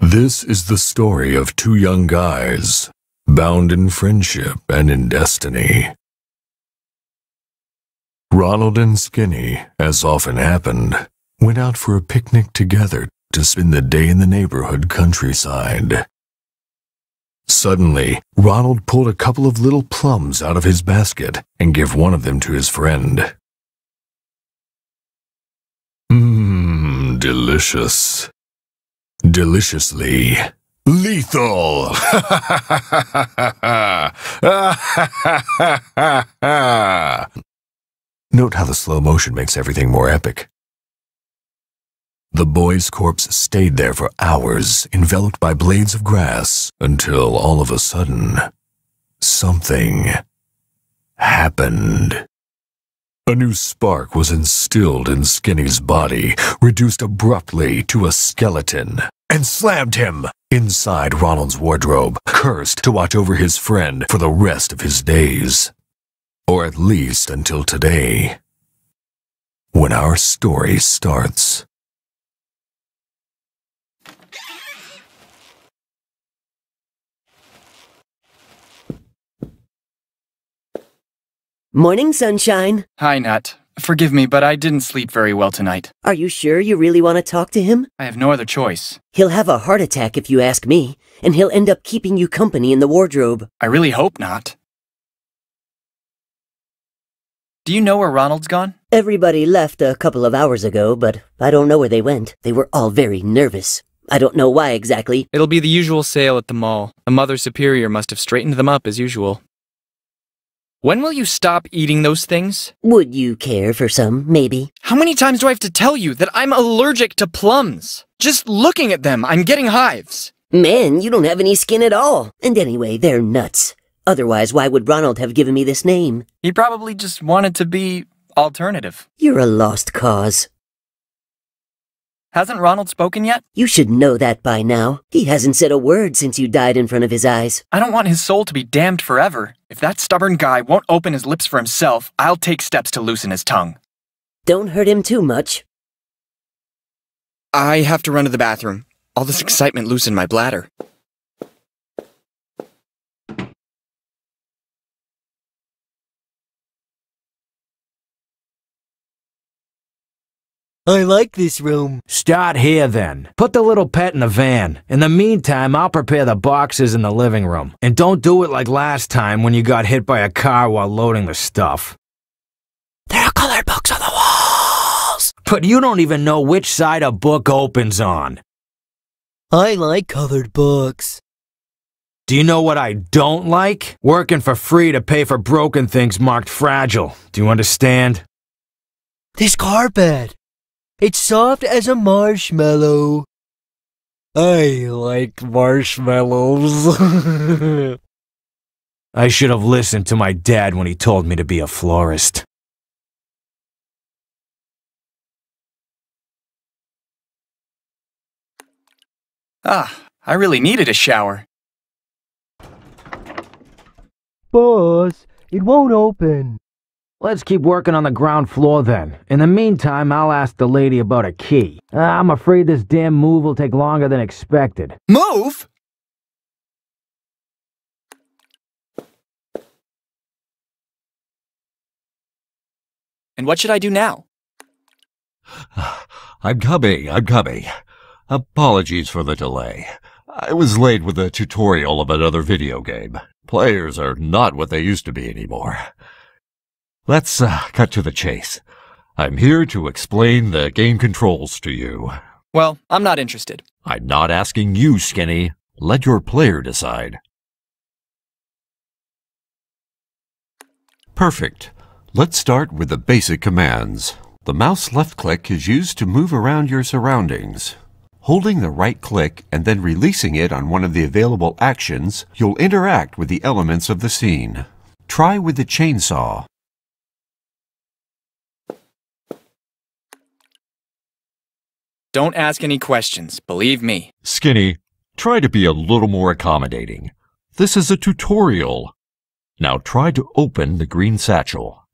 This is the story of two young guys, bound in friendship and in destiny. Ronald and Skinny, as often happened, went out for a picnic together to spend the day in the neighborhood countryside. Suddenly, Ronald pulled a couple of little plums out of his basket and gave one of them to his friend. Delicious. Deliciously lethal. Note how the slow motion makes everything more epic. The boy's corpse stayed there for hours, enveloped by blades of grass, until all of a sudden, something happened. A new spark was instilled in Skinny's body, reduced abruptly to a skeleton, and slammed him inside Ronald's wardrobe, cursed to watch over his friend for the rest of his days. Or at least until today, when our story starts. Morning, sunshine. Hi, Nat. Forgive me, but I didn't sleep very well tonight. Are you sure you really want to talk to him? I have no other choice. He'll have a heart attack if you ask me, and he'll end up keeping you company in the wardrobe. I really hope not. Do you know where Ronald's gone? Everybody left a couple of hours ago, but I don't know where they went. They were all very nervous. I don't know why exactly. It'll be the usual sale at the mall. A Mother Superior must have straightened them up as usual. When will you stop eating those things? Would you care for some, maybe? How many times do I have to tell you that I'm allergic to plums? Just looking at them, I'm getting hives. Man, you don't have any skin at all. And anyway, they're nuts. Otherwise, why would Ronald have given me this name? He probably just wanted to be alternative. You're a lost cause. Hasn't Ronald spoken yet? You should know that by now. He hasn't said a word since you died in front of his eyes. I don't want his soul to be damned forever. If that stubborn guy won't open his lips for himself, I'll take steps to loosen his tongue. Don't hurt him too much. I have to run to the bathroom. All this excitement loosened my bladder. I like this room. Start here then. Put the little pet in the van. In the meantime, I'll prepare the boxes in the living room. And don't do it like last time when you got hit by a car while loading the stuff. There are colored books on the walls. But you don't even know which side a book opens on. I like colored books. Do you know what I don't like? Working for free to pay for broken things marked fragile. Do you understand? This carpet. It's soft as a marshmallow. I like marshmallows. I should have listened to my dad when he told me to be a florist. Ah, I really needed a shower. Boss, it won't open. Let's keep working on the ground floor then. In the meantime, I'll ask the lady about a key. I'm afraid this damn move will take longer than expected. Move? And what should I do now? I'm coming. Apologies for the delay. I was late with a tutorial of another video game. Players are not what they used to be anymore. Let's cut to the chase. I'm here to explain the game controls to you. Well, I'm not interested. I'm not asking you, Skinny. Let your player decide. Perfect. Let's start with the basic commands. The mouse left click is used to move around your surroundings. Holding the right click and then releasing it on one of the available actions, you'll interact with the elements of the scene. Try with the chainsaw. Don't ask any questions, believe me. Skinny, try to be a little more accommodating. This is a tutorial. Now try to open the green satchel.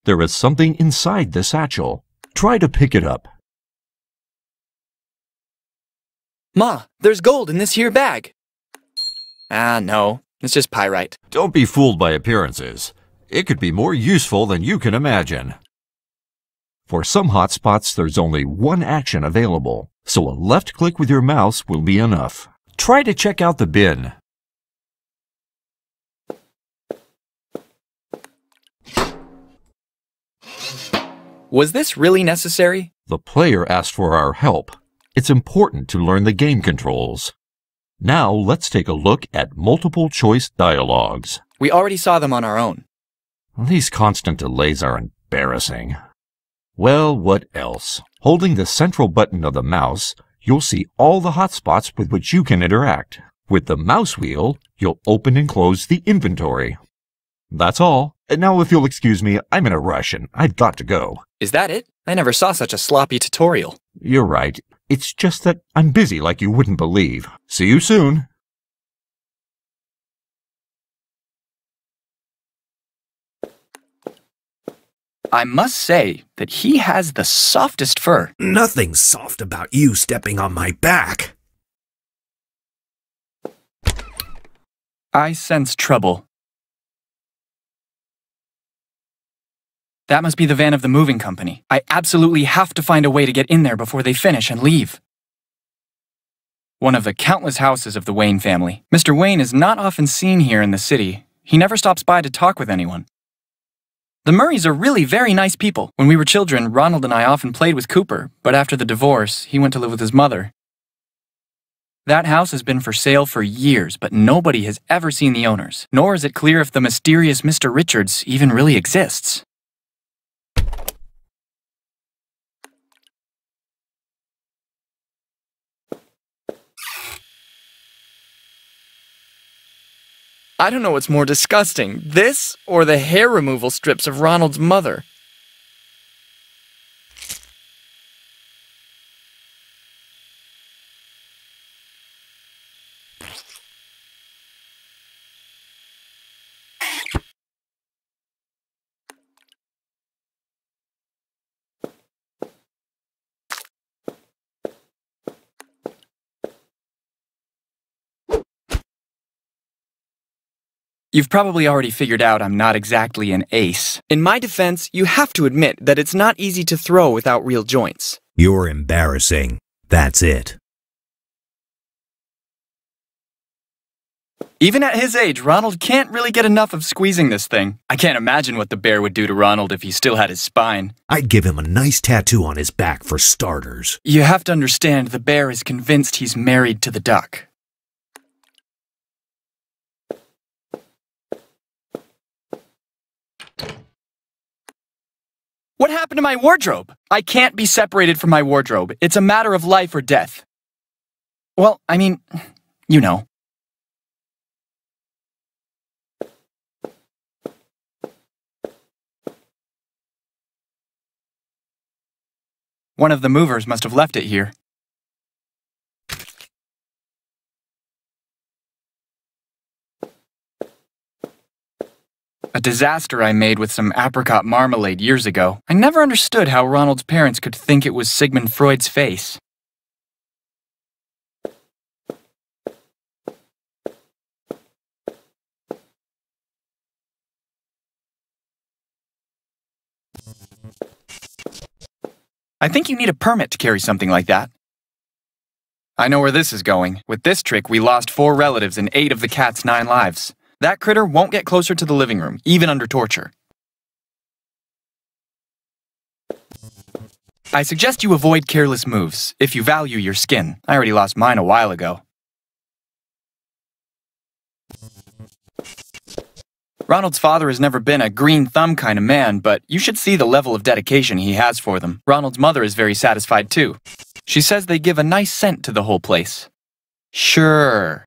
There is something inside the satchel. Try to pick it up. Ma, there's gold in this here bag. Ah, no. It's just pyrite. Don't be fooled by appearances. It could be more useful than you can imagine. For some hotspots, there's only one action available, so a left click with your mouse will be enough. Try to check out the bin. Was this really necessary? The player asked for our help. It's important to learn the game controls. Now let's take a look at multiple choice dialogues. We already saw them on our own. These constant delays are embarrassing. Well, what else? Holding the central button of the mouse, you'll see all the hotspots with which you can interact. With the mouse wheel, you'll open and close the inventory. That's all. And now if you'll excuse me, I'm in a rush and I've got to go. Is that it? I never saw such a sloppy tutorial. You're right. It's just that I'm busy like you wouldn't believe. See you soon. I must say that he has the softest fur. Nothing's soft about you stepping on my back. I sense trouble. That must be the van of the moving company. I absolutely have to find a way to get in there before they finish and leave. One of the countless houses of the Wayne family. Mr. Wayne is not often seen here in the city. He never stops by to talk with anyone. The Murrays are really very nice people. When we were children, Ronald and I often played with Cooper, but after the divorce, he went to live with his mother. That house has been for sale for years, but nobody has ever seen the owners, nor is it clear if the mysterious Mr. Richards even really exists. I don't know what's more disgusting, this or the hair removal strips of Ronald's mother. You've probably already figured out I'm not exactly an ace. In my defense, you have to admit that it's not easy to throw without real joints. You're embarrassing. That's it. Even at his age, Ronald can't really get enough of squeezing this thing. I can't imagine what the bear would do to Ronald if he still had his spine. I'd give him a nice tattoo on his back for starters. You have to understand the bear is convinced he's married to the duck. What happened to my wardrobe? I can't be separated from my wardrobe. It's a matter of life or death. Well, I mean, you know. One of the movers must have left it here. A disaster I made with some apricot marmalade years ago. I never understood how Ronald's parents could think it was Sigmund Freud's face. I think you need a permit to carry something like that. I know where this is going. With this trick, we lost 4 relatives and 8 of the cat's 9 lives. That critter won't get closer to the living room, even under torture. I suggest you avoid careless moves, if you value your skin. I already lost mine a while ago. Ronald's father has never been a green thumb kind of man, but you should see the level of dedication he has for them. Ronald's mother is very satisfied too. She says they give a nice scent to the whole place. Sure.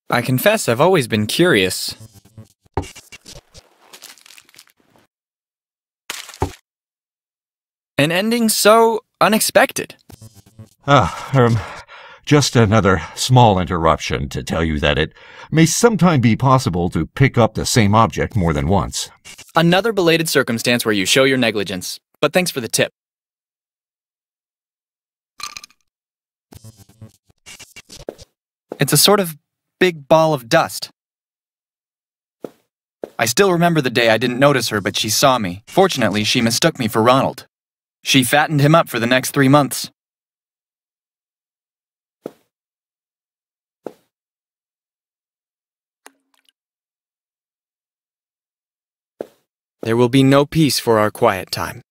I confess I've always been curious. An ending so unexpected. Just another small interruption to tell you that it may sometime be possible to pick up the same object more than once. Another belated circumstance where you show your negligence, but thanks for the tip. It's a sort of big ball of dust. I still remember the day I didn't notice her, but she saw me. Fortunately, she mistook me for Ronald. She fattened him up for the next 3 months. There will be no peace for our quiet time.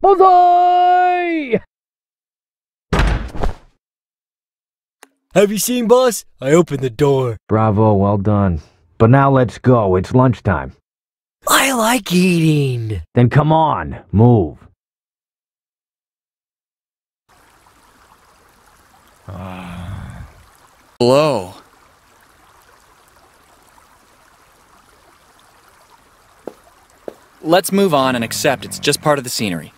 Bullseye! Have you seen, boss? I opened the door. Bravo, well done. But now let's go, it's lunchtime. I like eating. Then come on, move. Blow. Let's move on and accept it's just part of the scenery.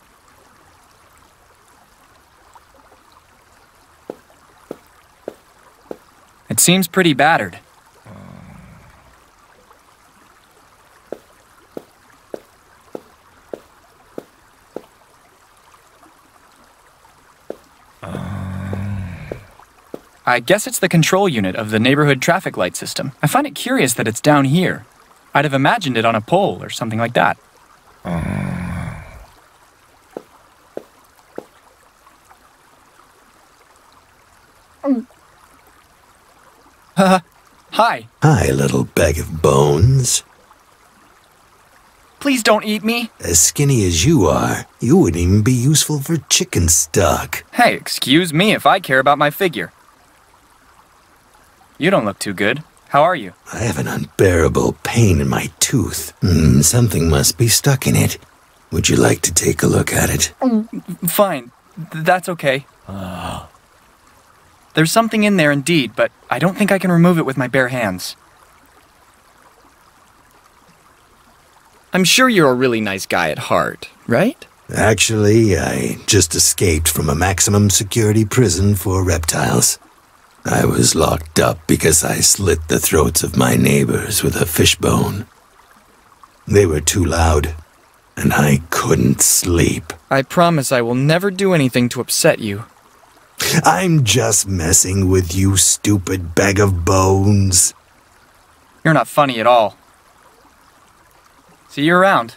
It seems pretty battered. I guess it's the control unit of the neighborhood traffic light system. I find it curious that it's down here. I'd have imagined it on a pole or something like that. Hi. Hi, little bag of bones. Please don't eat me. As skinny as you are, you wouldn't even be useful for chicken stock. Hey, excuse me if I care about my figure. You don't look too good. How are you? I have an unbearable pain in my tooth. Something must be stuck in it. Would you like to take a look at it? Fine. That's okay. There's something in there indeed, but I don't think I can remove it with my bare hands. I'm sure you're a really nice guy at heart, right? Actually, I just escaped from a maximum security prison for reptiles. I was locked up because I slit the throats of my neighbors with a fishbone. They were too loud, and I couldn't sleep. I promise I will never do anything to upset you. I'm just messing with you, stupid bag of bones. You're not funny at all. See you around.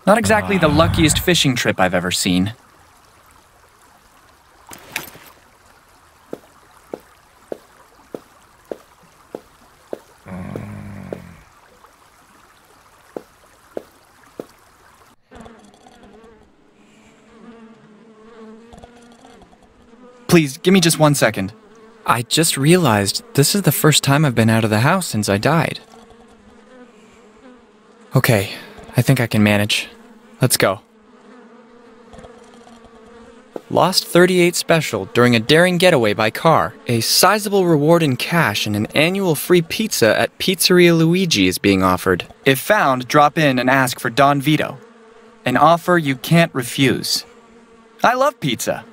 Not exactly the luckiest fishing trip I've ever seen. Please, give me just 1 second. I just realized this is the first time I've been out of the house since I died. Okay, I think I can manage. Let's go. Lost 38 special during a daring getaway by car. A sizable reward in cash and an annual free pizza at Pizzeria Luigi is being offered. If found, drop in and ask for Don Vito. An offer you can't refuse. I love pizza.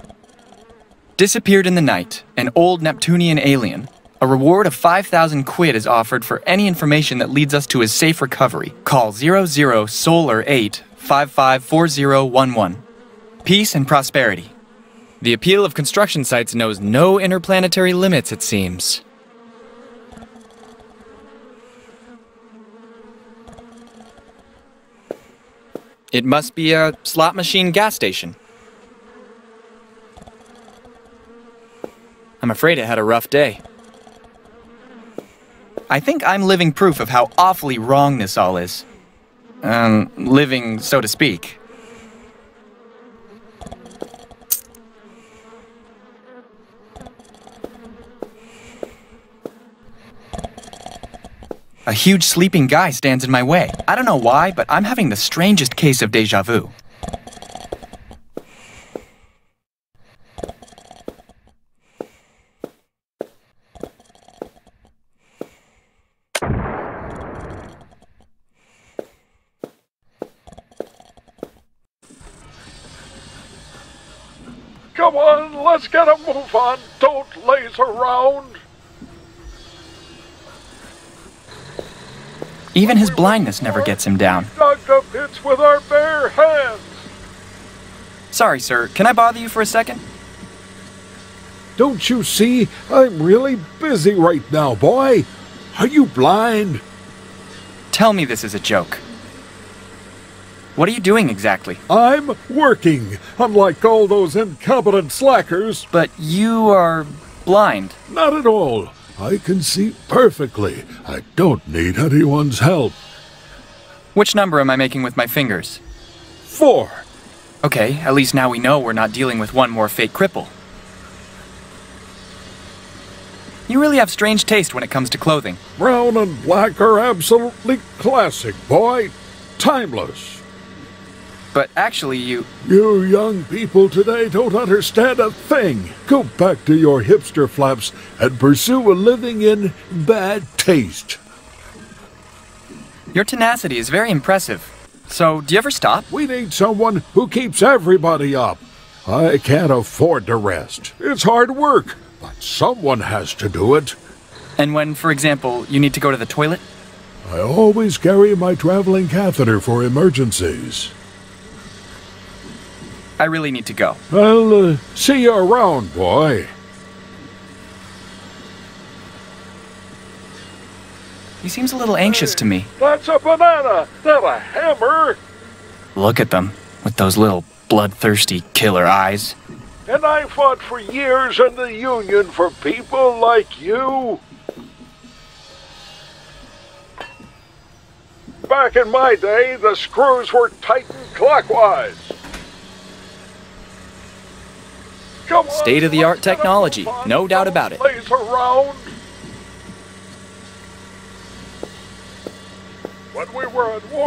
Disappeared in the night, an old Neptunian alien. A reward of 5,000 quid is offered for any information that leads us to his safe recovery. Call 00 Solar 8 554011. Peace and prosperity. The appeal of construction sites knows no interplanetary limits, it seems. It must be a slot machine gas station. I'm afraid it had a rough day. I think I'm living proof of how awfully wrong this all is. Living, so to speak. A huge sleeping guy stands in my way. I don't know why, but I'm having the strangest case of déjà vu. Come on, let's get a move on. Don't laze around. Even his blindness never gets him down. Dug the pits with our bare hands. Sorry, sir. Can I bother you for a second? Don't you see? I'm really busy right now, boy. Are you blind? Tell me this is a joke. What are you doing exactly? I'm working, unlike all those incompetent slackers. But you are blind. Not at all. I can see perfectly. I don't need anyone's help. Which number am I making with my fingers? 4. Okay, at least now we know we're not dealing with one more fake cripple. You really have strange taste when it comes to clothing. Brown and black are absolutely classic, boy. Timeless. But actually, you young people today don't understand a thing. Go back to your hipster flaps and pursue a living in bad taste. Your tenacity is very impressive. So, do you ever stop? We need someone who keeps everybody up. I can't afford to rest. It's hard work, but someone has to do it. And when, for example, you need to go to the toilet? I always carry my traveling catheter for emergencies. I really need to go. I'll see you around, boy. He seems a little anxious to me. That's a banana, not a hammer. Look at them, with those little bloodthirsty killer eyes. And I fought for years in the Union for people like you. Back in my day, the screws were tightened clockwise. State-of-the-art technology, no doubt about it. Lays around. When we were at war.